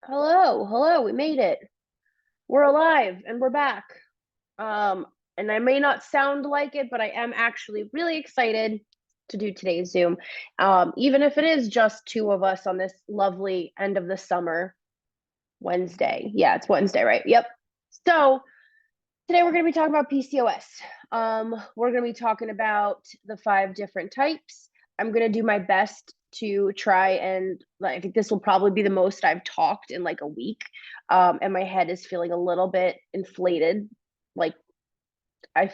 Hello, we made it. We're alive and we're back. Um, and I may not sound like it, but I am actually really excited to do today's Zoom. Even if it is just two of us on this lovely end of the summer Wednesday. Yeah, it's Wednesday, right? Yep. So today we're going to be talking about PCOS. We're going to be talking about the 5 different types. I'm going to do my best to try and I think this will probably be the most I've talked in like a week. And my head is feeling a little bit inflated, like I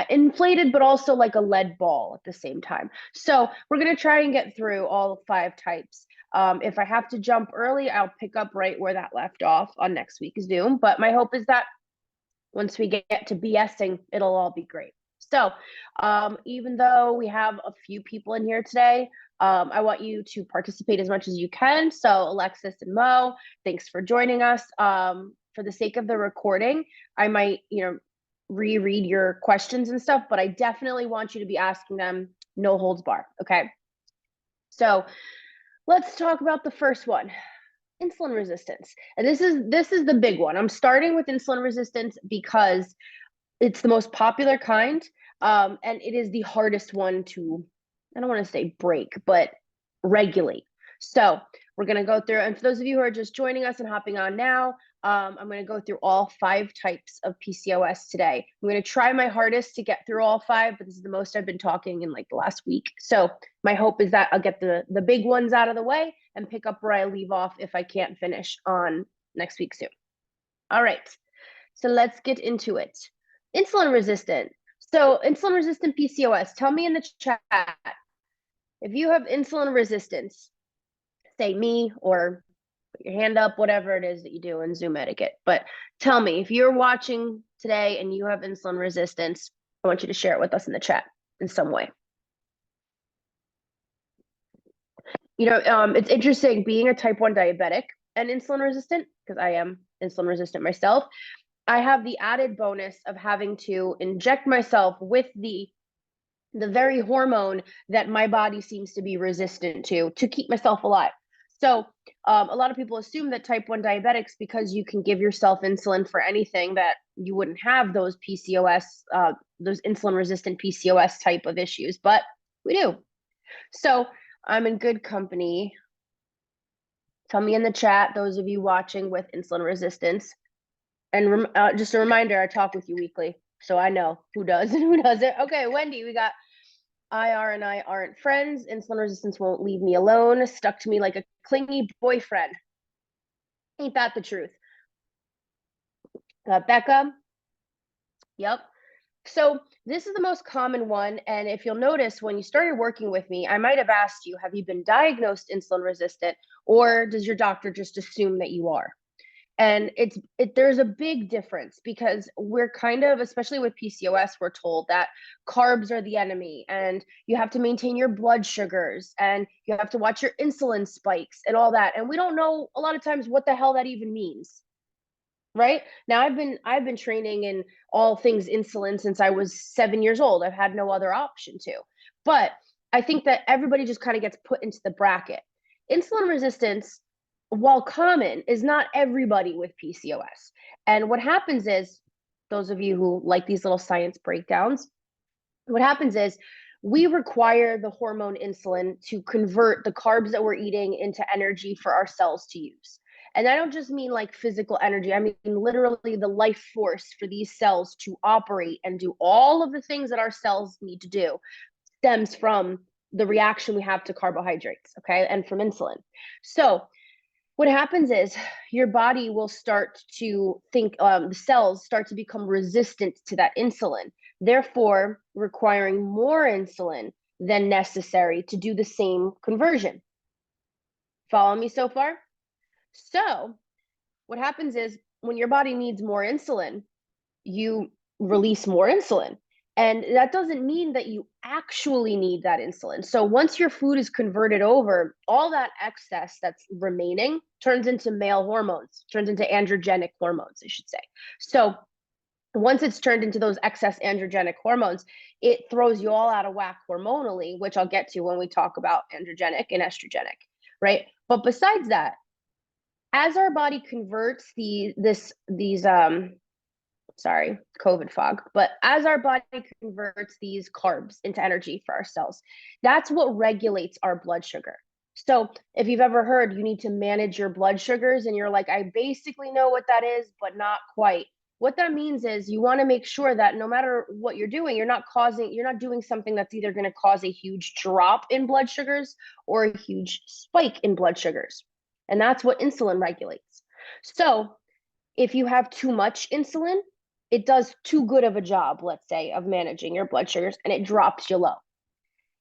inflated, but also like a lead ball at the same time. So we're going to try and get through all 5 types. If I have to jump early, I'll pick up right where that left off on next week's Zoom. But my hope is that once we get to BSing, it'll all be great. So even though we have a few people in here today, I want you to participate as much as you can. So Alexis and Mo, thanks for joining us. For the sake of the recording, I might, reread your questions and stuff, but I definitely want you to be asking them no holds bar. Okay. So let's talk about the first one. Insulin resistance. And this is the big one. I'm starting with insulin resistance because it's the most popular kind, and it is the hardest one to, I don't want to say break, but regulate. So we're going to go through, and for those of you who are just joining us and hopping on now, I'm going to go through all 5 types of PCOS today. I'm going to try my hardest to get through all 5, but this is the most I've been talking in like the last week. So my hope is that I'll get the big ones out of the way and pick up where I leave off if I can't finish on next week's Zoom. All right, so let's get into it. Insulin resistant. So insulin resistant PCOS, tell me in the chat if you have insulin resistance, say me or put your hand up, whatever it is that you do in Zoom etiquette. But tell me if you're watching today and you have insulin resistance, I want you to share it with us in the chat in some way. It's interesting being a type 1 diabetic and insulin resistant, because I am insulin resistant myself. I have the added bonus of having to inject myself with the very hormone that my body seems to be resistant to keep myself alive. So a lot of people assume that type 1 diabetics, because you can give yourself insulin for anything, that you wouldn't have those PCOS, those insulin resistant PCOS type of issues, but we do. So I'm in good company. Tell me in the chat, those of you watching with insulin resistance. And just a reminder, I talk with you weekly, so I know who does and who doesn't. Okay, Wendy, we got IR and I aren't friends. Insulin resistance won't leave me alone. Stuck to me like a clingy boyfriend. Ain't that the truth? Becca? Yep. So this is the most common one. And if you'll notice, when you started working with me, I might have asked you, have you been diagnosed insulin resistant, or does your doctor just assume that you are? And there's a big difference, because we're kind of, especially with PCOS, we're told that carbs are the enemy and you have to maintain your blood sugars and you have to watch your insulin spikes and all that. And we don't know a lot of times what the hell that even means. Right now, I've been training in all things insulin since I was 7 years old. I've had no other option to. But I think that everybody just kind of gets put into the bracket. Insulin resistance, while common, is not everybody with PCOS. And what happens is, those of you who like these little science breakdowns, what happens is we require the hormone insulin to convert the carbs that we're eating into energy for our cells to use. And I don't just mean like physical energy. I mean literally the life force for these cells to operate and do all of the things that our cells need to do stems from the reaction we have to carbohydrates, okay, and from insulin. So what happens is your body will start to think, the cells start to become resistant to that insulin, therefore requiring more insulin than necessary to do the same conversion. Follow me so far? So what happens is when your body needs more insulin, you release more insulin. And that doesn't mean that you actually need that insulin. So once your food is converted over, all that excess that's remaining turns into male hormones, turns into androgenic hormones, I should say. So once it's turned into those excess androgenic hormones, it throws you all out of whack hormonally, which I'll get to when we talk about androgenic and estrogenic, right? But besides that, as our body converts sorry, COVID fog, but as our body converts these carbs into energy for our cells, that's what regulates our blood sugar. So if you've ever heard you need to manage your blood sugars and you're like, I basically know what that is, but not quite. What that means is you want to make sure that no matter what you're doing, you're not doing something that's either going to cause a huge drop in blood sugars or a huge spike in blood sugars. And that's what insulin regulates. So if you have too much insulin, it does too good of a job, let's say, of managing your blood sugars, and it drops you low.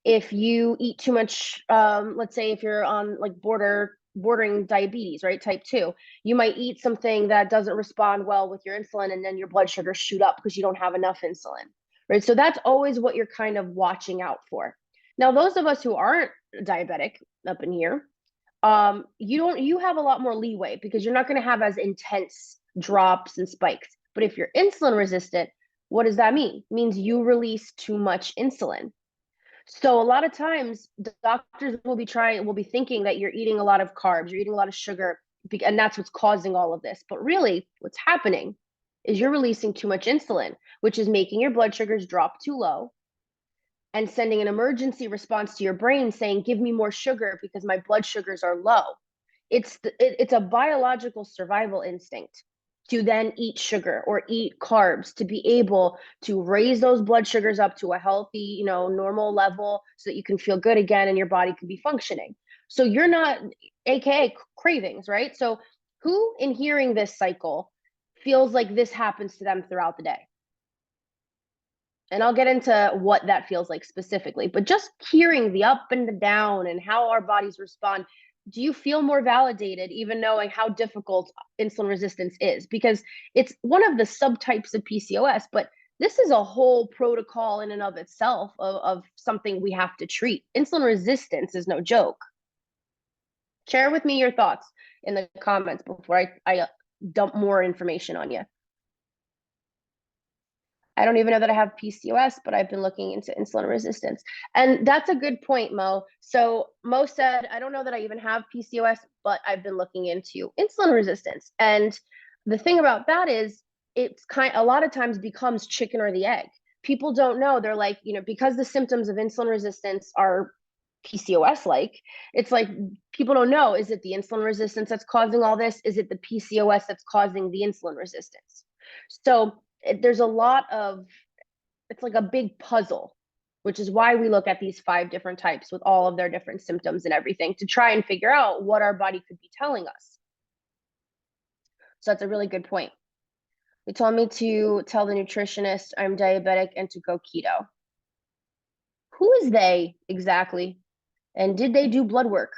If you eat too much, let's say if you're on like bordering diabetes, right, type 2, you might eat something that doesn't respond well with your insulin, and then your blood sugars shoot up because you don't have enough insulin, right? So that's always what you're kind of watching out for. Now, those of us who aren't diabetic up in here, you have a lot more leeway because you're not going to have as intense drops and spikes. But if you're insulin resistant, what does that mean? It means you release too much insulin. So a lot of times doctors will be thinking that you're eating a lot of carbs, you're eating a lot of sugar, and that's what's causing all of this. But really what's happening is you're releasing too much insulin, which is making your blood sugars drop too low and sending an emergency response to your brain saying, give me more sugar because my blood sugars are low. It's a biological survival instinct to then eat sugar or eat carbs to be able to raise those blood sugars up to a healthy, normal level so that you can feel good again and your body can be functioning. So you're not, AKA cravings, right? So who in hearing this cycle feels like this happens to them throughout the day? And I'll get into what that feels like specifically, but just hearing the up and the down and how our bodies respond, do you feel more validated even knowing how difficult insulin resistance is? Because it's one of the subtypes of PCOS, but this is a whole protocol in and of itself of something we have to treat. Insulin resistance is no joke. Share with me your thoughts in the comments before I dump more information on you. I don't even know that I have PCOS, but I've been looking into insulin resistance. And that's a good point, Mo. So Mo said, I don't know that I even have PCOS, but I've been looking into insulin resistance. And the thing about that is it's a lot of times becomes chicken or the egg. People don't know. They're like, because the symptoms of insulin resistance are PCOS like, it's like people don't know, is it the insulin resistance that's causing all this? Is it the PCOS that's causing the insulin resistance? So there's a lot of, it's like a big puzzle, which is why we look at these 5 different types with all of their different symptoms and everything to try and figure out what our body could be telling us. So that's a really good point. They told me to tell the nutritionist I'm diabetic and to go keto. Who is they exactly? And did they do blood work?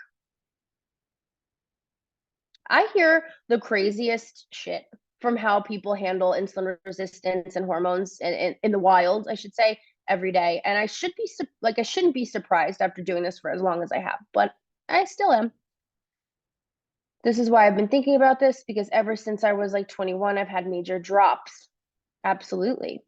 I hear the craziest shit from how people handle insulin resistance and hormones in the wild, I should say, every day. And I shouldn't be surprised after doing this for as long as I have, but I still am. This is why I've been thinking about this, because ever since I was like 21, I've had major drops. Absolutely.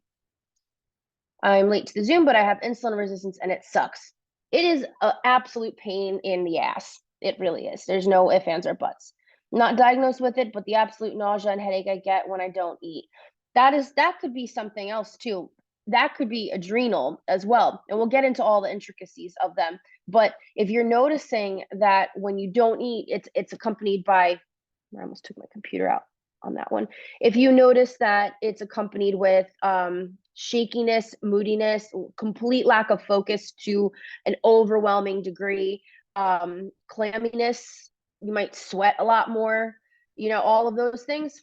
I'm late to the Zoom, but I have insulin resistance and it sucks. It is an absolute pain in the ass. It really is. There's no ifs, ands, or buts. Not diagnosed with it, but the absolute nausea and headache I get when I don't eat. That could be something else too. That could be adrenal as well. And we'll get into all the intricacies of them. But if you're noticing that when you don't eat, it's accompanied by, I almost took my computer out on that one. If you notice that it's accompanied with shakiness, moodiness, complete lack of focus to an overwhelming degree, clamminess, you might sweat a lot more, all of those things.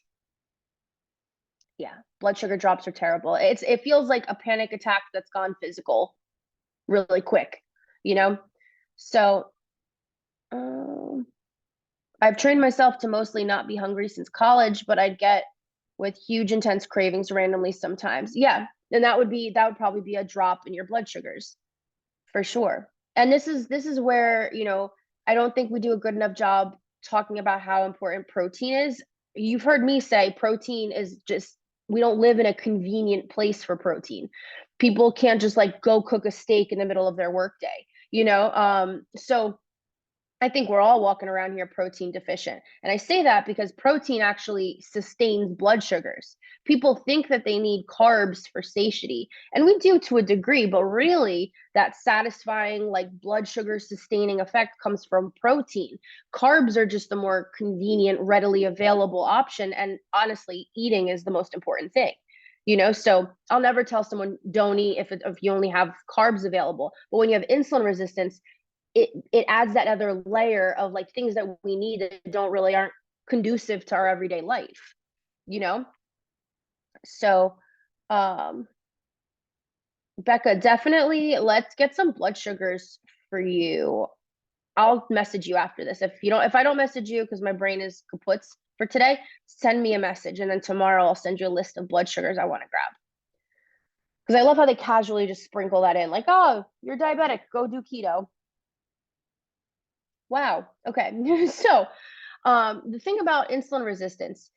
Yeah, blood sugar drops are terrible. It feels like a panic attack that's gone physical really quick, So I've trained myself to mostly not be hungry since college, but I'd get with huge intense cravings randomly sometimes. Yeah, and that would probably be a drop in your blood sugars for sure. And this is where, I don't think we do a good enough job talking about how important protein is. You've heard me say protein is just, we don't live in a convenient place for protein. People can't just like go cook a steak in the middle of their workday, so I think we're all walking around here protein deficient. And I say that because protein actually sustains blood sugars. People think that they need carbs for satiety, and we do to a degree, but really that satisfying, like blood sugar sustaining effect comes from protein. Carbs are just the more convenient, readily available option. And honestly, eating is the most important thing. So I'll never tell someone don't eat if you only have carbs available. But when you have insulin resistance, it adds that other layer of like things that we need that don't really aren't conducive to our everyday life, you know? So, um, Becca, definitely let's get some blood sugars for you. I'll message you after this. If I don't message you because my brain is kaput for today, send me a message. And then tomorrow I'll send you a list of blood sugars I want to grab. Because I love how they casually just sprinkle that in, like, oh, you're diabetic, go do keto. Wow. Okay. So, the thing about insulin resistance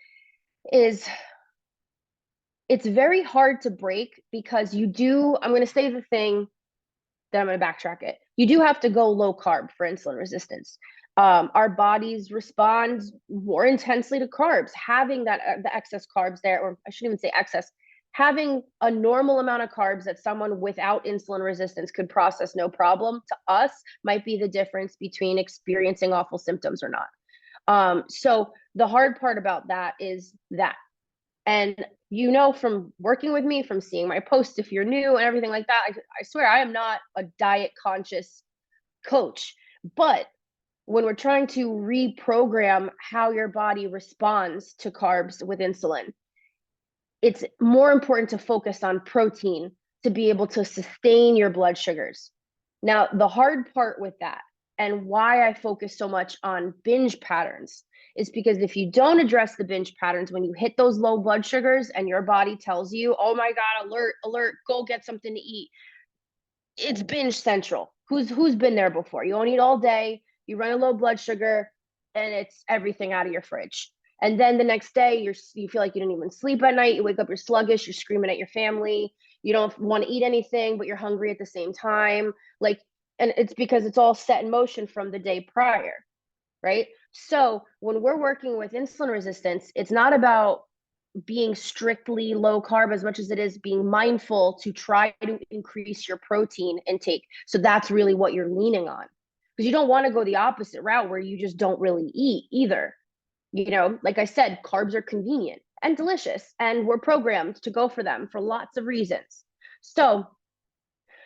is it's very hard to break because I'm going to say the thing, then I'm going to backtrack it. You do have to go low carb for insulin resistance. Our bodies respond more intensely to carbs. Having the excess carbs there, or I shouldn't even say excess, having a normal amount of carbs that someone without insulin resistance could process no problem, to us might be the difference between experiencing awful symptoms or not. So the hard part about that is that. And from working with me, from seeing my posts, if you're new and everything like that, I swear I am not a diet conscious coach. But when we're trying to reprogram how your body responds to carbs with insulin, it's more important to focus on protein to be able to sustain your blood sugars. Now, the hard part with that, and why I focus so much on binge patterns, is because if you don't address the binge patterns, when you hit those low blood sugars and your body tells you, oh my God, alert, alert, go get something to eat, it's binge central. Who's been there before? You don't eat all day, you run a low blood sugar, and it's everything out of your fridge. And then the next day, you feel like you didn't even sleep at night. You wake up, you're sluggish, you're screaming at your family. You don't want to eat anything, but you're hungry at the same time. And it's because it's all set in motion from the day prior, right? So when we're working with insulin resistance, it's not about being strictly low carb as much as it is being mindful to try to increase your protein intake. So that's really what you're leaning on, because you don't want to go the opposite route where you just don't really eat either. Like I said, carbs are convenient and delicious, and we're programmed to go for them for lots of reasons. So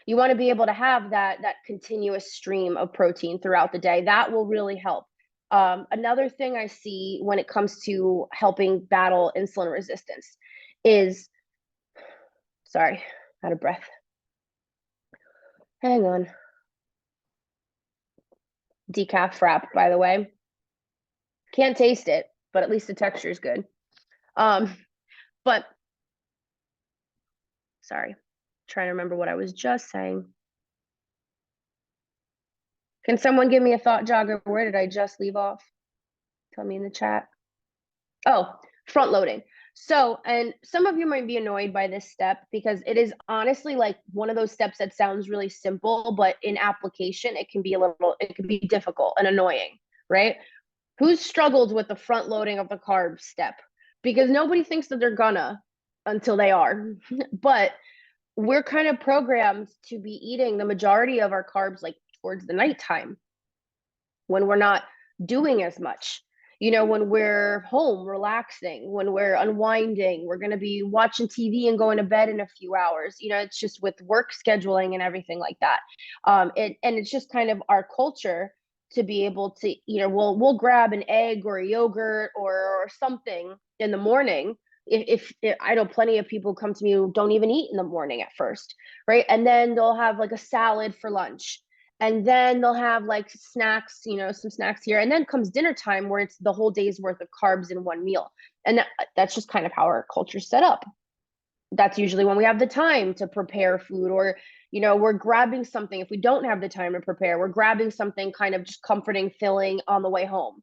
you want to be able to have that continuous stream of protein throughout the day. That will really help. Another thing I see when it comes to helping battle insulin resistance is, sorry, out of breath. Hang on. Decaf frap, by the way. Can't taste it, but at least the texture is good. But sorry, trying to remember what I was just saying. Can someone give me a thought jogger? Where did I just leave off? Tell me in the chat. Oh, front loading. So, and some of you might be annoyed by this step because it is honestly like one of those steps that sounds really simple, but in application, it can be difficult and annoying, right? Who's struggled with the front loading of the carb step? Because nobody thinks that they're gonna until they are. But we're kind of programmed to be eating the majority of our carbs like towards the nighttime when we're not doing as much. When we're home relaxing, when we're unwinding, we're going to be watching TV and going to bed in a few hours. It's just with work scheduling and everything like that. And it's just kind of our culture to be able to, we'll grab an egg or a yogurt or something in the morning. If I know plenty of people come to me who don't even eat in the morning at first, right? And then they'll have like a salad for lunch. And then they'll have like snacks, some snacks here. And then comes dinner time where it's the whole day's worth of carbs in one meal. And that's just kind of how our culture's set up. That's usually when we have the time to prepare food, or, we're grabbing something. If we don't have the time to prepare, we're grabbing something kind of just comforting, filling on the way home.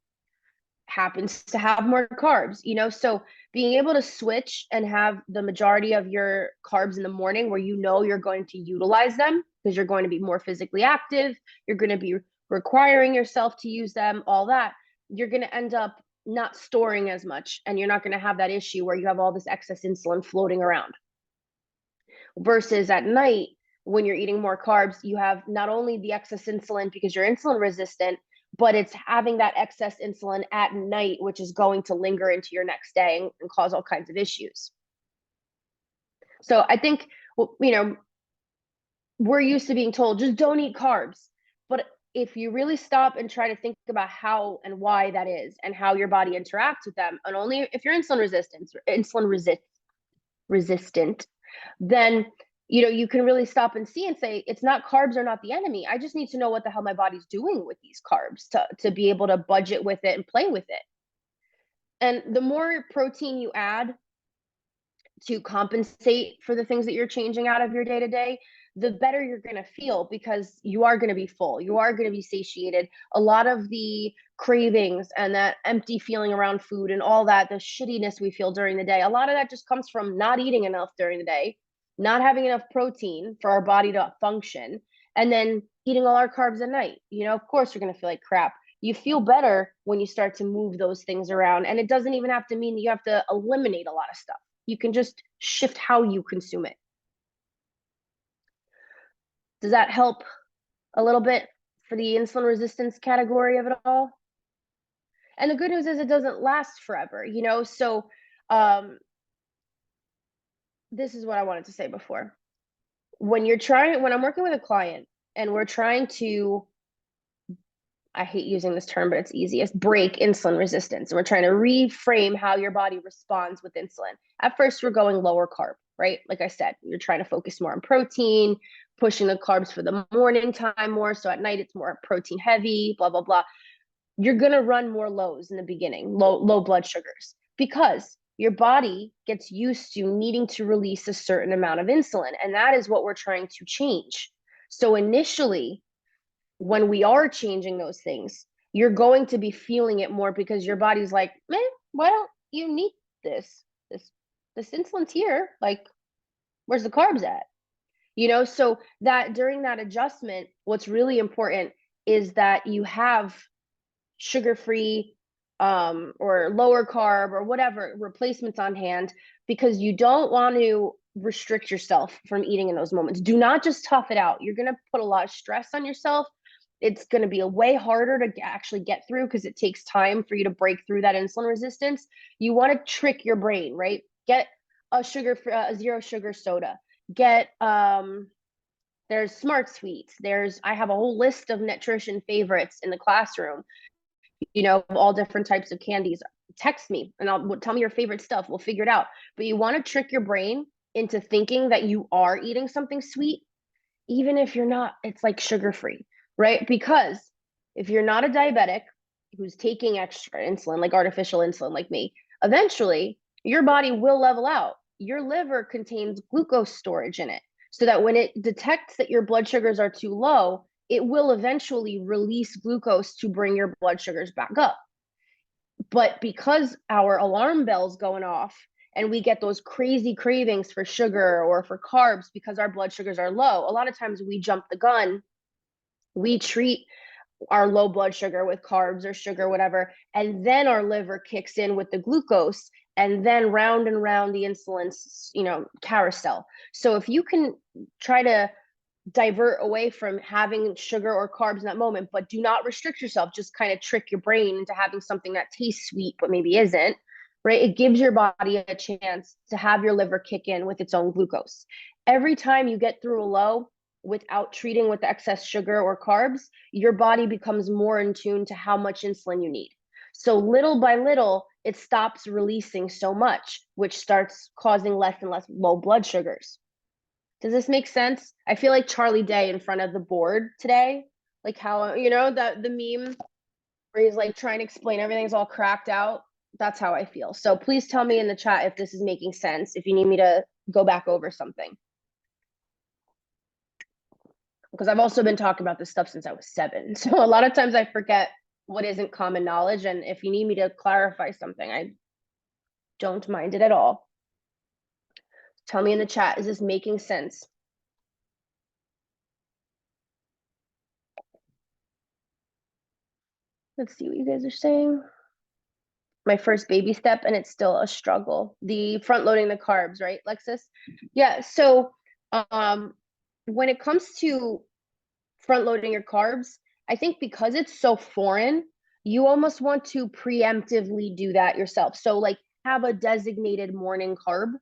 Happens to have more carbs, so being able to switch and have the majority of your carbs in the morning where you're going to utilize them because you're going to be more physically active, you're going to be requiring yourself to use them, all that, you're going to end up not storing as much, and you're not going to have that issue where you have all this excess insulin floating around. Versus at night, when you're eating more carbs, you have not only the excess insulin because you're insulin resistant, but it's having that excess insulin at night, which is going to linger into your next day and cause all kinds of issues. So I think, we're used to being told, just don't eat carbs. But if you really stop and try to think about how and why that is and how your body interacts with them, and only if you're insulin resistant, then you can really stop and see and say, it's not, carbs are not the enemy. I just need to know what the hell my body's doing with these carbs to be able to budget with it and play with it. And the more protein you add to compensate for the things that you're changing out of your day to day, the better you're going to feel, because you are going to be full. You are going to be satiated. A lot of the cravings and that empty feeling around food and all that, the shittiness we feel during the day, a lot of that just comes from not eating enough during the day, not having enough protein for our body to function, and then eating all our carbs at night. Of course, you're going to feel like crap. You feel better when you start to move those things around. And it doesn't even have to mean that you have to eliminate a lot of stuff. You can just shift how you consume it. Does that help a little bit for the insulin resistance category of it all? And the good news is it doesn't last forever, So this is what I wanted to say before. When I'm working with a client and we're trying to, I hate using this term, but it's easiest, break insulin resistance. And we're trying to reframe how your body responds with insulin. At first, we're going lower carb, right? Like I said, you're trying to focus more on protein, pushing the carbs for the morning time more. So at night, it's more protein heavy, blah, blah, blah. You're going to run more lows in the beginning, low blood sugars, because your body gets used to needing to release a certain amount of insulin. And that is what we're trying to change. So initially, when we are changing those things, you're going to be feeling it more because your body's like, man, why don't you need this insulin's here? Like, where's the carbs at? So that during that adjustment, what's really important is that you have sugar-free or lower carb or whatever replacements on hand, because you don't want to restrict yourself from eating in those moments. Do not just tough it out. You're going to put a lot of stress on yourself. It's going to be a way harder to actually get through because it takes time for you to break through that insulin resistance. You want to trick your brain, right? Get a zero sugar soda. Get there's Smart Sweets. I have a whole list of nutrition favorites in the classroom, all different types of candies. Text me and tell me your favorite stuff. We'll figure it out. But you want to trick your brain into thinking that you are eating something sweet, even if you're not. It's like sugar-free, right? Because if you're not a diabetic who's taking extra insulin, like artificial insulin like me, eventually your body will level out. Your liver contains glucose storage in it, so that when it detects that your blood sugars are too low, it will eventually release glucose to bring your blood sugars back up. But because our alarm bell's going off and we get those crazy cravings for sugar or for carbs because our blood sugars are low, a lot of times we jump the gun. We treat our low blood sugar with carbs or sugar, whatever, and then our liver kicks in with the glucose, and then round and round the insulin's, carousel. So if you can try to divert away from having sugar or carbs in that moment, but do not restrict yourself, just kind of trick your brain into having something that tastes sweet but maybe isn't, right? It gives your body a chance to have your liver kick in with its own glucose. Every time you get through a low without treating with excess sugar or carbs, your body becomes more in tune to how much insulin you need. So little by little, it stops releasing so much, which starts causing less and less low blood sugars. Does this make sense? I feel like Charlie Day in front of the board today, like how, the meme where he's like trying to explain everything's all cracked out. That's how I feel. So please tell me in the chat if this is making sense, if you need me to go back over something. Because I've also been talking about this stuff since I was 7. So a lot of times I forget what isn't common knowledge. And if you need me to clarify something, I don't mind it at all. Tell me in the chat, is this making sense? Let's see what you guys are saying. My first baby step, and it's still a struggle. The front loading the carbs, right, Lexus? Yeah. So, when it comes to front loading your carbs, I think because it's so foreign, you almost want to preemptively do that yourself. So, like, have a designated morning carb.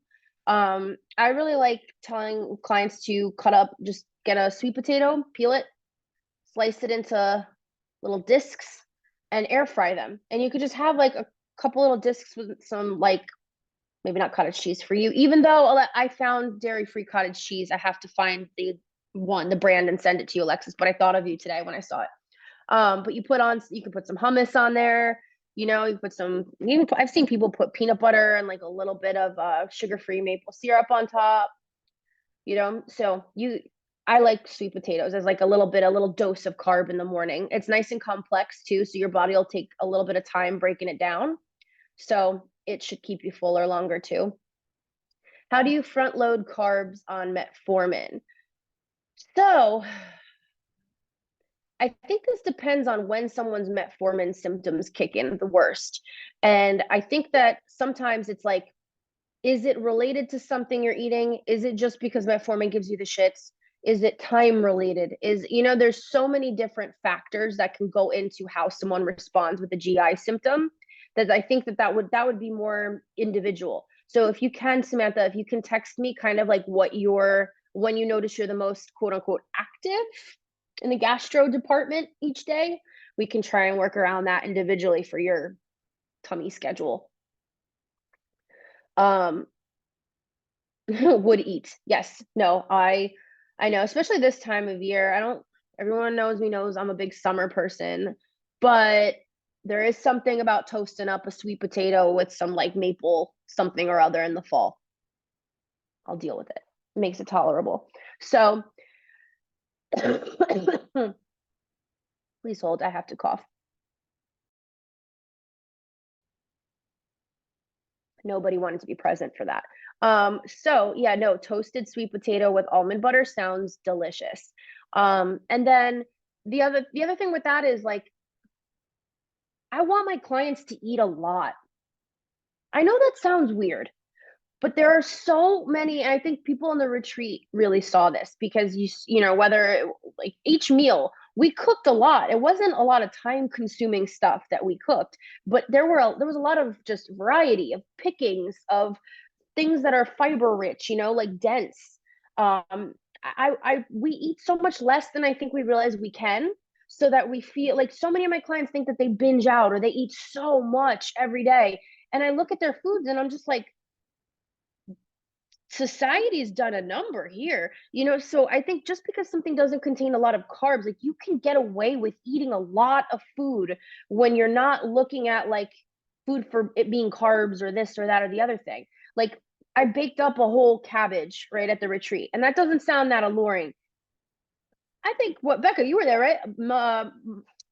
I really like telling clients to just get a sweet potato, peel it, slice it into little discs, and air fry them. And you could just have like a couple little discs with some, like, maybe not cottage cheese for you. Even though I found dairy-free cottage cheese, I have to find the brand and send it to you, Alexis. But I thought of you today when I saw it. But you can put some hummus on there. You know, you put some. I've seen people put peanut butter and like a little bit of sugar-free maple syrup on top. You know, so I like sweet potatoes as like a little dose of carb in the morning. It's nice and complex too, so your body will take a little bit of time breaking it down. So it should keep you fuller longer too. How do you front load carbs on metformin? So I think this depends on when someone's metformin symptoms kick in the worst. And I think that sometimes it's like, is it related to something you're eating? Is it just because metformin gives you the shits? Is it time related? There's so many different factors that can go into how someone responds with a GI symptom, that I think that would be more individual. So if you can, Samantha, if you can text me kind of like when you notice you're the most quote unquote active in the gastro department each day, we can try and work around that individually for your tummy schedule. Would eat. Yes. No, I know, especially this time of year. Everyone knows I'm a big summer person, but there is something about toasting up a sweet potato with some like maple something or other in the fall. I'll deal with it. It makes it tolerable. So please hold, I have to cough. Nobody wanted to be present for that. So yeah, no, toasted sweet potato with almond butter sounds delicious. And then the other thing with that is like, I want my clients to eat a lot. I know that sounds weird, but there are so many, and I think people in the retreat really saw this because like each meal, we cooked a lot. It wasn't a lot of time consuming stuff that we cooked, but there was a lot of just variety of pickings of things that are fiber rich, like dense. We eat so much less than I think we realize we can, so that we feel like, so many of my clients think that they binge out or they eat so much every day. And I look at their foods and I'm just like, society's done a number here, so I think just because something doesn't contain a lot of carbs, like, you can get away with eating a lot of food when you're not looking at like food for it being carbs or this or that or the other thing. Like, I baked up a whole cabbage right at the retreat, and that doesn't sound that alluring. I think, what, Becca, you were there, right? Mo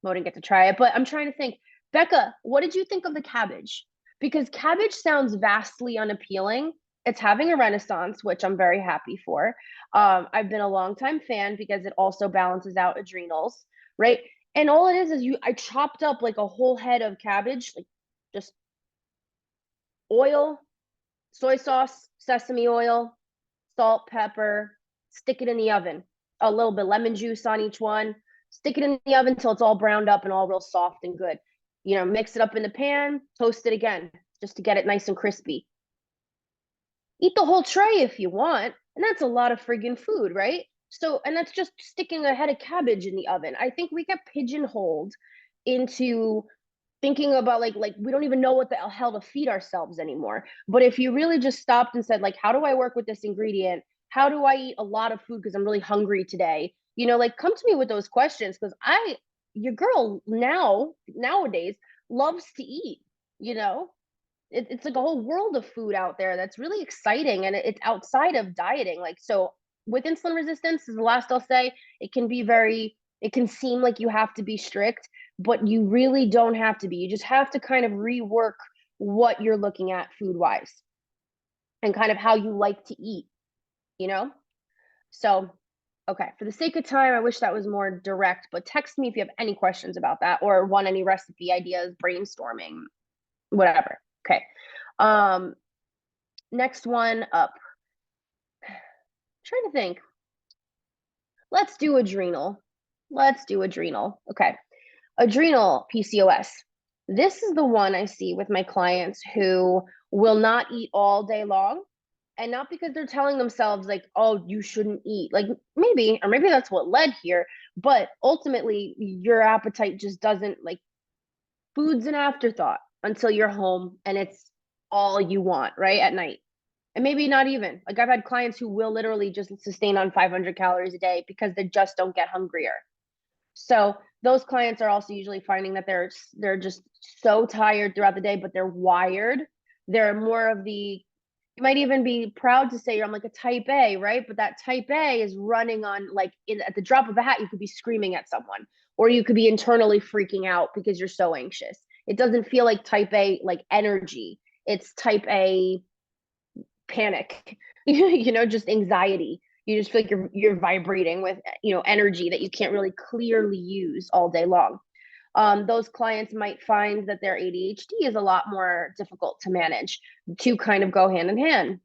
didn't get to try it, but I'm trying to think. Becca, what did you think of the cabbage? Because cabbage sounds vastly unappealing. It's having a renaissance, which I'm very happy for. I've been a longtime fan because it also balances out adrenals, right? And all it is I chopped up like a whole head of cabbage, like just oil, soy sauce, sesame oil, salt, pepper, stick it in the oven. A little bit lemon juice on each one. Stick it in the oven until it's all browned up and all real soft and good. Mix it up in the pan, toast it again, just to get it nice and crispy. Eat the whole tray if you want, and that's a lot of friggin' food, right? So, and that's just sticking a head of cabbage in the oven. I think we get pigeonholed into thinking about like we don't even know what the hell to feed ourselves anymore. But if you really just stopped and said, like, how do I work with this ingredient? How do I eat a lot of food because I'm really hungry today? Like, come to me with those questions, because your girl nowadays loves to eat. You know, it's like a whole world of food out there that's really exciting, and it's outside of dieting. Like, so with insulin resistance, is the last I'll say, it can seem like you have to be strict, but you really don't have to be. You just have to kind of rework what you're looking at food wise and kind of how you like to eat, you know? So Okay, for the sake of time, I wish that was more direct, but text me if you have any questions about that or want any recipe ideas, brainstorming, whatever. Okay. Um, next one up. Trying to think. Let's do adrenal. Let's do adrenal. Okay. Adrenal PCOS. This is the one I see with my clients who will not eat all day long. And not because they're telling themselves, like, oh, you shouldn't eat. Like, maybe, or maybe that's what led here. But ultimately, your appetite just doesn't, like, food's an afterthought until you're home and it's all you want, right? At night. And maybe not even. Like, I've had clients who will literally just sustain on 500 calories a day because they just don't get hungrier. So those clients are also usually finding that they're just so tired throughout the day, but they're wired. They're more of the, you might even be proud to say I'm like a type A, right? But that type A is running on, like, at the drop of a hat, you could be screaming at someone, or you could be internally freaking out because you're so anxious. It doesn't feel like type A, like energy. It's type A panic, just anxiety. You just feel like you're vibrating with, energy that you can't really clearly use all day long. Those clients might find that their ADHD is a lot more difficult to manage. To kind of go hand in hand,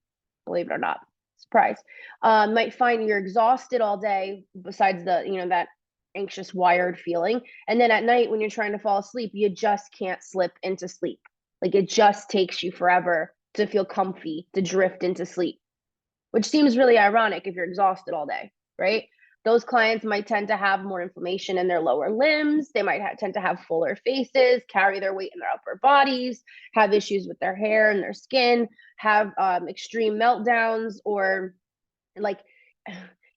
believe it or not. Surprise. Might find you're exhausted all day, besides that anxious, wired feeling. And then at night, when you're trying to fall asleep, you just can't slip into sleep. Like, it just takes you forever to feel comfy, to drift into sleep, which seems really ironic if you're exhausted all day, right? Those clients might tend to have more inflammation in their lower limbs. They might tend to have fuller faces, carry their weight in their upper bodies, have issues with their hair and their skin, have extreme meltdowns, or like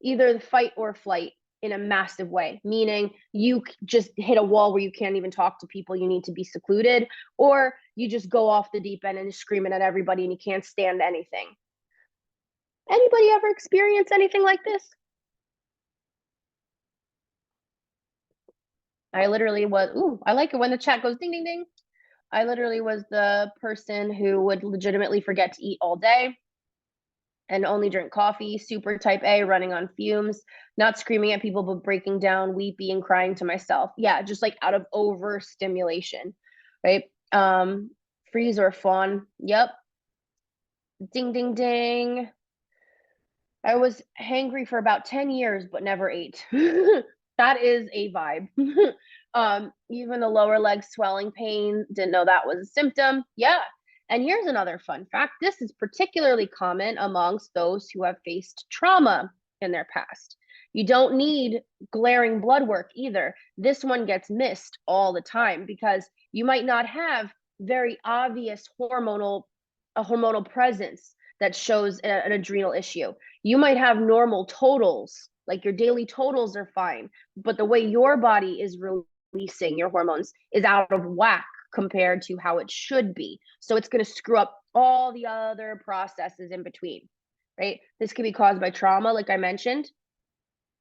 either fight or flight in a massive way, meaning you just hit a wall where you can't even talk to people, you need to be secluded, or you just go off the deep end and screaming at everybody and you can't stand anything. Anybody ever experience anything like this? I literally was, I like it when the chat goes ding, ding, ding. I literally was the person who would legitimately forget to eat all day and only drink coffee, super type A, running on fumes, not screaming at people, but breaking down, weepy, and crying to myself. Yeah, just like out of overstimulation, right? Freeze or fawn. Yep. Ding, ding, ding. I was hangry for about 10 years, but never ate. That is a vibe. Even the lower leg swelling pain, didn't know that was a symptom. Yeah. And here's another fun fact. This is particularly common amongst those who have faced trauma in their past. You don't need glaring blood work either. This one gets missed all the time because you might not have very obvious hormonal presence that shows an adrenal issue. You might have normal totals, like your daily totals are fine, but the way your body is releasing your hormones is out of whack compared to how it should be. So it's going to screw up all the other processes in between, right? This can be caused by trauma, like I mentioned,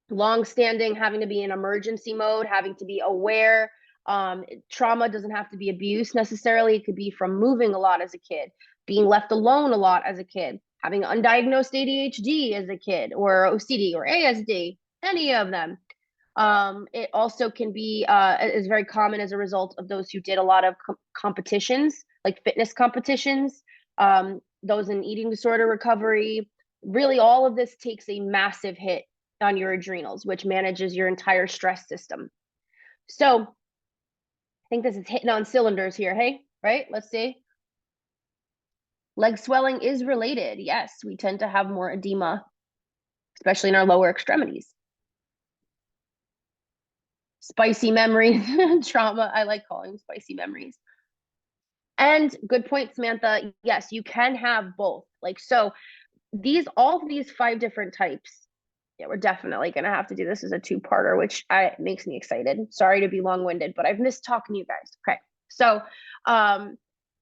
long-standing, having to be in emergency mode, having to be aware. Trauma doesn't have to be abuse necessarily. It could be from moving a lot as a kid, being left alone a lot as a kid, having undiagnosed ADHD as a kid, or OCD or ASD, any of them. It also can be is very common as a result of those who did a lot of competitions, like fitness competitions, those in eating disorder recovery. Really, all of this takes a massive hit on your adrenals, which manages your entire stress system. So I think this is hitting on cylinders here. Hey, right? Let's see. Leg swelling is related. Yes, we tend to have more edema, especially in our lower extremities. Spicy memories, trauma. I like calling spicy memories. And good point, Samantha. Yes, you can have both. Like, so all of these 5 different types. Yeah, we're definitely going to have to do this as a 2-parter, which makes me excited. Sorry to be long-winded, but I've missed talking to you guys. Okay. So,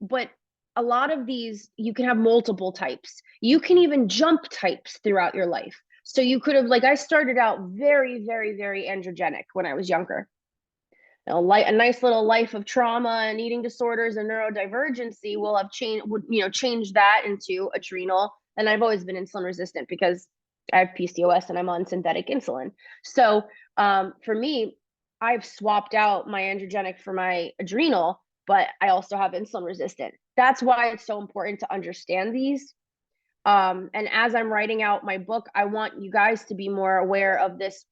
but a lot of these, you can have multiple types. You can even jump types throughout your life. So you could have, like, I started out very, very, very androgenic when I was younger. A nice little life of trauma and eating disorders and neurodivergency will have changed that into adrenal. And I've always been insulin resistant because I have PCOS and I'm on synthetic insulin. So for me, I've swapped out my androgenic for my adrenal, but I also have insulin resistant. That's why it's so important to understand these. And as I'm writing out my book, I want you guys to be more aware of this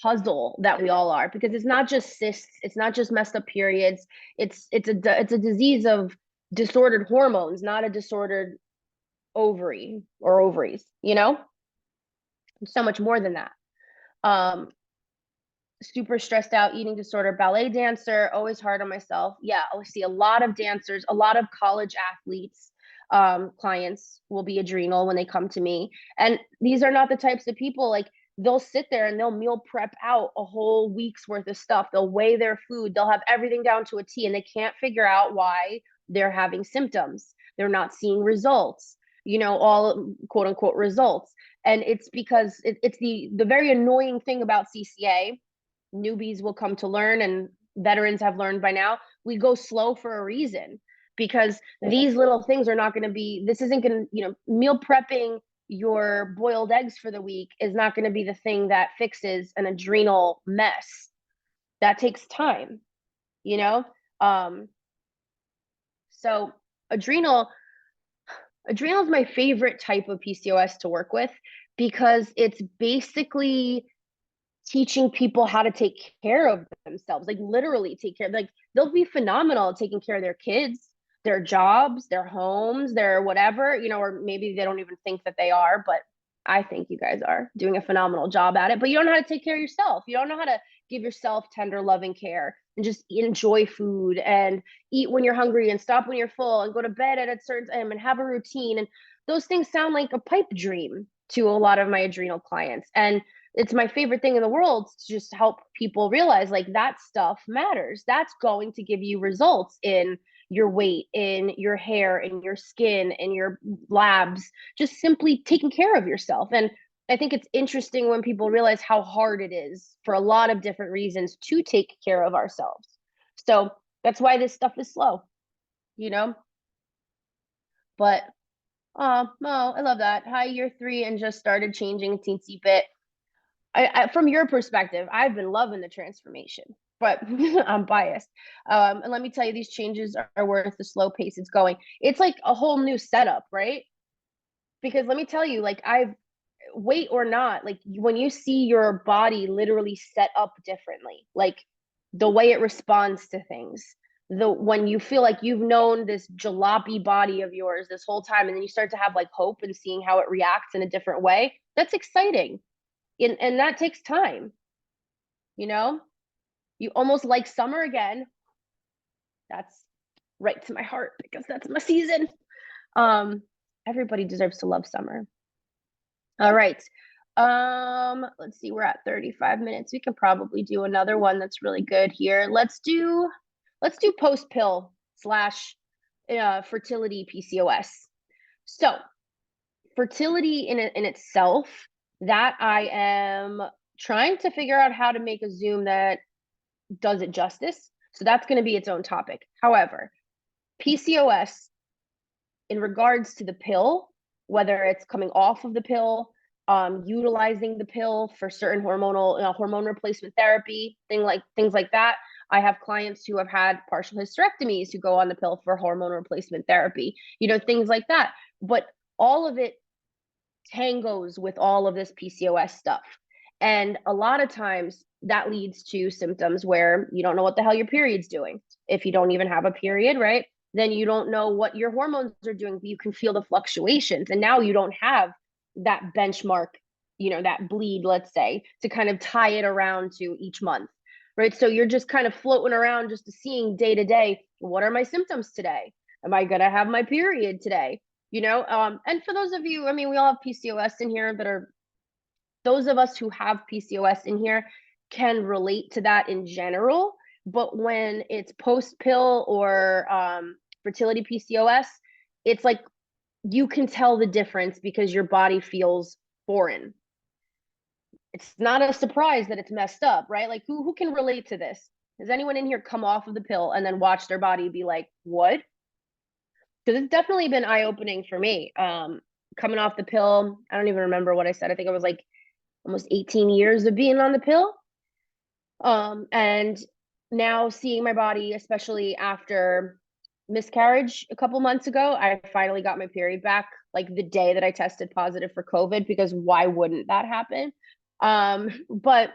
puzzle that we all are, because it's not just cysts, it's not just messed up periods. It's a disease of disordered hormones, not a disordered ovary or ovaries, you know? So much more than that. Super stressed out, eating disorder, ballet dancer, always hard on myself. Yeah, I see a lot of dancers, a lot of college athletes, clients will be adrenal when they come to me. And these are not the types of people, like, they'll sit there and they'll meal prep out a whole week's worth of stuff. They'll weigh their food, they'll have everything down to a T, and they can't figure out why they're having symptoms. They're not seeing results, all quote unquote results. And it's because it's the very annoying thing about CCA. Newbies will come to learn, and veterans have learned by now, we go slow for a reason, because these little things are not going to be, this isn't going to, meal prepping your boiled eggs for the week is not going to be the thing that fixes an adrenal mess. That takes time, you know? So adrenal is my favorite type of PCOS to work with, because it's basically teaching people how to take care of themselves, like literally take care. Like, they'll be phenomenal at taking care of their kids, their jobs, their homes, their whatever, or maybe they don't even think that they are, but I think you guys are doing a phenomenal job at it. But you don't know how to take care of yourself. You don't know how to give yourself tender, loving care, and just enjoy food and eat when you're hungry and stop when you're full and go to bed at a certain time and have a routine. And those things sound like a pipe dream to a lot of my adrenal clients. And it's my favorite thing in the world to just help people realize, like, that stuff matters. That's going to give you results in your weight, in your hair, in your skin, in your labs, just simply taking care of yourself. And I think it's interesting when people realize how hard it is for a lot of different reasons to take care of ourselves. So that's why this stuff is slow, you know? But oh, I love that. Hi, year 3 and just started changing a teensy bit. From your perspective, I've been loving the transformation, but I'm biased. And let me tell you, these changes are worth the slow pace it's going. It's like a whole new setup, right? Because let me tell you, like, weight or not, like, when you see your body literally set up differently, like the way it responds to things, when you feel like you've known this jalopy body of yours this whole time, and then you start to have like hope and seeing how it reacts in a different way, that's exciting. And that takes time, you almost like summer again. That's right to my heart, because that's my season. Everybody deserves to love summer. All right. Let's see, we're at 35 minutes. We can probably do another one that's really good here. Let's do post pill / fertility PCOS. So fertility in itself, that I am trying to figure out how to make a Zoom that does it justice. So that's going to be its own topic. However, PCOS, in regards to the pill, whether it's coming off of the pill, utilizing the pill for certain hormone replacement therapy, things like that. I have clients who have had partial hysterectomies who go on the pill for hormone replacement therapy, things like that. But all of it tangos with all of this PCOS stuff. And a lot of times that leads to symptoms where you don't know what the hell your period's doing. If you don't even have a period, right? Then you don't know what your hormones are doing, but you can feel the fluctuations. And now you don't have that benchmark, that bleed, let's say, to kind of tie it around to each month, right? So you're just kind of floating around, just seeing day to day, what are my symptoms today? Am I going to have my period today? And for those of you, I mean, we all have PCOS in here those of us who have PCOS in here can relate to that in general. But when it's post pill or fertility PCOS, it's like you can tell the difference because your body feels foreign. It's not a surprise that it's messed up, right? Like, who can relate to this? Has anyone in here come off of the pill and then watch their body be like, what? Because it's definitely been eye-opening for me. coming off the pill. I don't even remember what I said. I think it was like almost 18 years of being on the pill. And now seeing my body, especially after miscarriage a couple months ago, I finally got my period back like the day that I tested positive for COVID, because why wouldn't that happen? But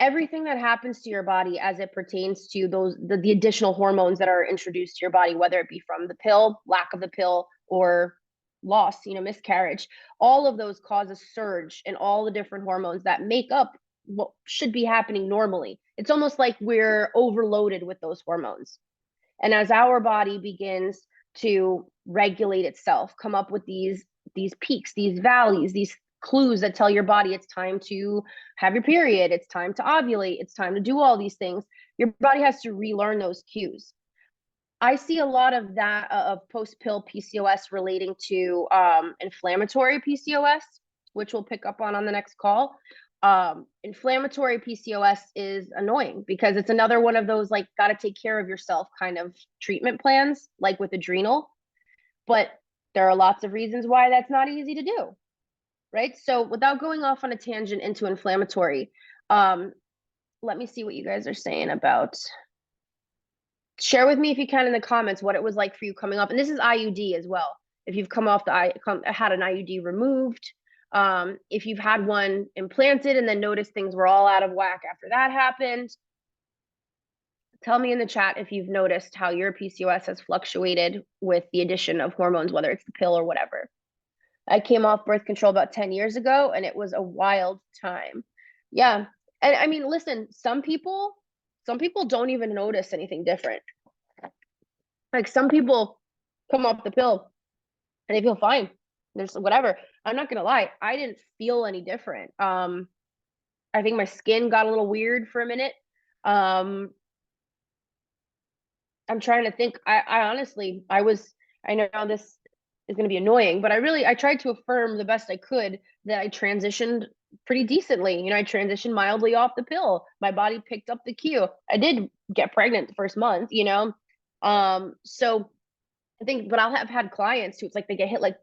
everything that happens to your body as it pertains to the additional hormones that are introduced to your body, whether it be from the pill, lack of the pill, or loss, miscarriage, all of those cause a surge in all the different hormones that make up what should be happening normally. It's almost like we're overloaded with those hormones. And as our body begins to regulate itself, come up with these peaks, these valleys, these clues that tell your body it's time to have your period, it's time to ovulate, it's time to do all these things, your body has to relearn those cues. I see a lot of that of post-pill PCOS relating to inflammatory PCOS, which we'll pick up on the next call. Inflammatory PCOS is annoying because it's another one of those like got to take care of yourself kind of treatment plans, like with adrenal. But there are lots of reasons why that's not easy to do, right? So without going off on a tangent into inflammatory, let me see what you guys are saying about. Share with me if you can in the comments what it was like for you coming off. And this is IUD as well. If you've come off had an IUD removed, if you've had one implanted and then noticed things were all out of whack after that happened. Tell me in the chat if you've noticed how your PCOS has fluctuated with the addition of hormones, whether it's the pill or whatever. I came off birth control about 10 years ago, and it was a wild time. Yeah. And I mean, listen, some people don't even notice anything different. Like some people come off the pill and they feel fine. There's whatever. I'm not gonna lie, I didn't feel any different. I think my skin got a little weird for a minute. I'm trying to think. I honestly, I know this is going to be annoying, but I tried to affirm the best I could that I transitioned pretty decently. I transitioned mildly off the pill. My body picked up the cue. I did get pregnant the first month, so I think, but I'll have had clients who it's like they get hit like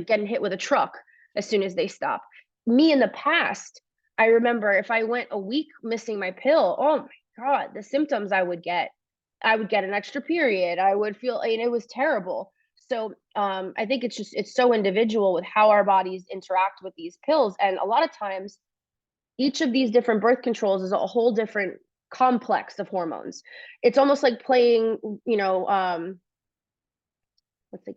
getting hit with a truck as soon as they stop. Me in the past, I remember if I went a week missing my pill, oh my God, the symptoms I would get an extra period. I would feel, it was terrible. So I think it's so individual with how our bodies interact with these pills. And a lot of times, each of these different birth controls is a whole different complex of hormones. It's almost like playing,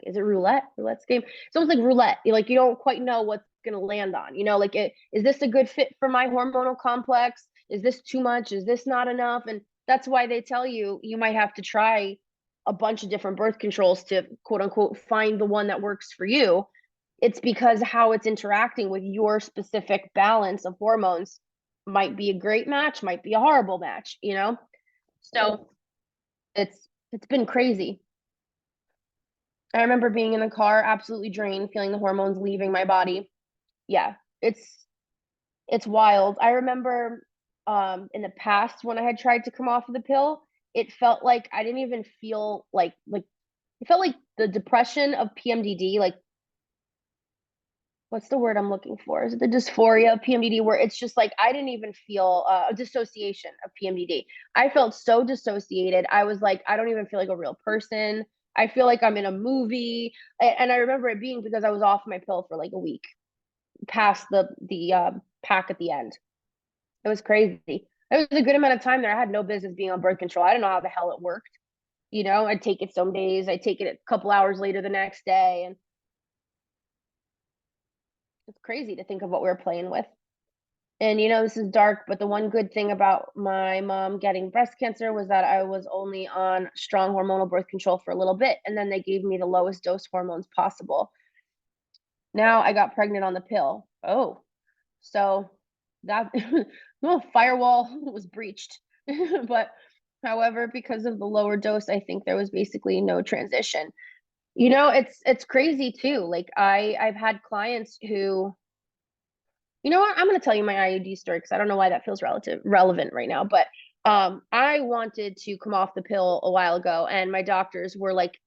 is it roulette? Roulette's game. It's almost like roulette. Like you don't quite know what's going to land on. Is this a good fit for my hormonal complex? Is this too much? Is this not enough? And that's why they tell you might have to try a bunch of different birth controls to quote unquote find the one that works for you. It's because how it's interacting with your specific balance of hormones might be a great match, might be a horrible match, So it's been crazy. I remember being in the car, absolutely drained, feeling the hormones leaving my body. Yeah, it's wild. I remember in the past when I had tried to come off of the pill, it felt like I didn't even feel like it felt like the depression of PMDD, like what's the word I'm looking for? Is it the dysphoria of PMDD, where it's just like I didn't even feel a dissociation of PMDD. I felt so dissociated. I was like, I don't even feel like a real person. I feel like I'm in a movie. And I remember it being because I was off my pill for like a week past the pack at the end. It was crazy. It was a good amount of time there. I had no business being on birth control. I don't know how the hell it worked. I'd take it some days. I'd take it a couple hours later the next day. And it's crazy to think of what we were playing with. And this is dark, but the one good thing about my mom getting breast cancer was that I was only on strong hormonal birth control for a little bit, and then they gave me the lowest dose hormones possible. Now I got pregnant on the pill. Oh, so that no firewall was breached. But however, because of the lower dose, I think there was basically no transition. It's crazy too. Like I've had clients who, what? I'm going to tell you my IUD story because I don't know why that feels relevant right now. But I wanted to come off the pill a while ago, and my doctors were like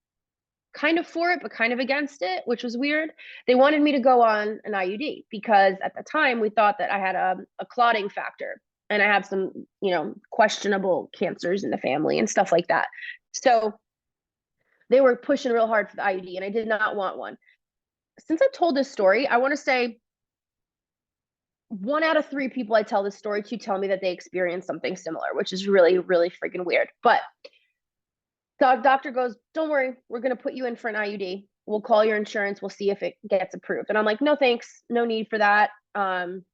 kind of for it, but kind of against it, which was weird. They wanted me to go on an IUD because at the time we thought that I had a clotting factor and I have some, questionable cancers in the family and stuff like that. So they were pushing real hard for the IUD and I did not want one. Since I told this story, I want to say 1 out of 3 people I tell this story to tell me that they experienced something similar, which is really, really freaking weird. But the doctor goes, don't worry, we're going to put you in for an IUD. We'll call your insurance. We'll see if it gets approved. And I'm like, no, thanks. No need for that. I'm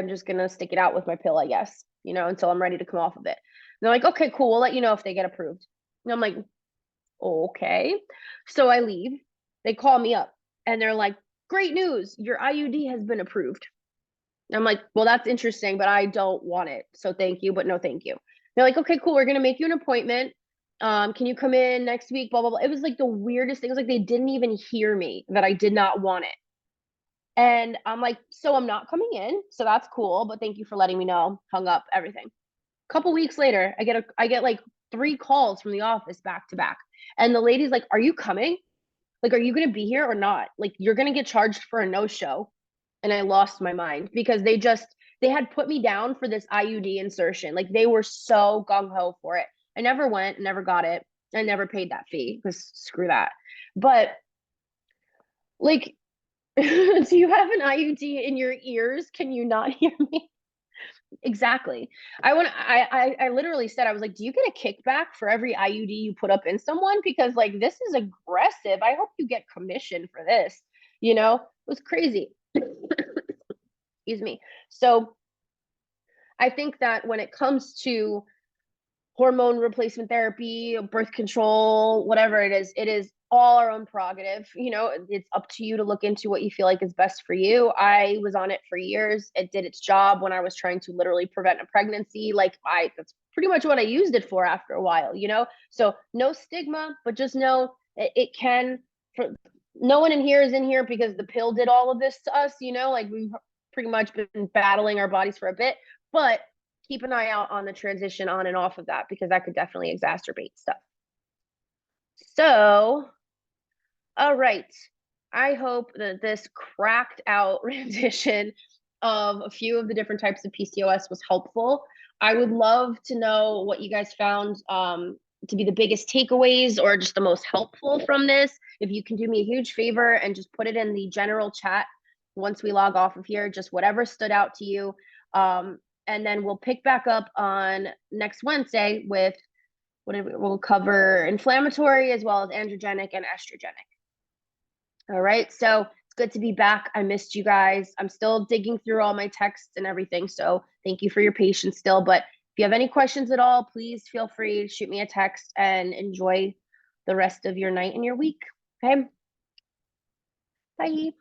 just going to stick it out with my pill, I guess, until I'm ready to come off of it. And they're like, okay, cool. We'll let you know if they get approved. And I'm like, okay. So I leave. They call me up and they're like, great news. Your IUD has been approved. And I'm like, well, that's interesting, but I don't want it. So thank you, but no, thank you. They're like, okay, cool. We're going to make you an appointment. Can you come in next week? Blah, blah, blah. It was like the weirdest thing. It was like they didn't even hear me that I did not want it. And I'm like, so I'm not coming in. So that's cool. But thank you for letting me know. Hung up everything. A couple weeks later, I get like 3 calls from the office back to back. And the lady's like, are you coming? Like, are you going to be here or not? Like, you're going to get charged for a no-show. And I lost my mind because they had put me down for this IUD insertion. Like they were so gung-ho for it. I never went, never got it. I never paid that fee because screw that. But like, do you have an IUD in your ears? Can you not hear me? Exactly. I literally said, I was like, do you get a kickback for every IUD you put up in someone? Because like, this is aggressive. I hope you get commission for this. It was crazy. Excuse me. So I think that when it comes to hormone replacement therapy, birth control, whatever it is all our own prerogative. It's up to you to look into what you feel like is best for you. I was on it for years. It did its job when I was trying to literally prevent a pregnancy. That's pretty much what I used it for after a while, So no stigma, but just know it can. No one in here is in here because the pill did all of this to us, like we've pretty much been battling our bodies for a bit, but keep an eye out on the transition on and off of that because that could definitely exacerbate stuff. So, all right. I hope that this cracked out rendition of a few of the different types of PCOS was helpful. I would love to know what you guys found to be the biggest takeaways or just the most helpful from this. If you can do me a huge favor and just put it in the general chat once we log off of here, just whatever stood out to you. And then we'll pick back up on next Wednesday with we'll cover inflammatory as well as androgenic and estrogenic. All right, so it's good to be back. I missed you guys. I'm still digging through all my texts and everything, so thank you for your patience still. But if you have any questions at all, please feel free to shoot me a text and enjoy the rest of your night and your week. Okay, bye.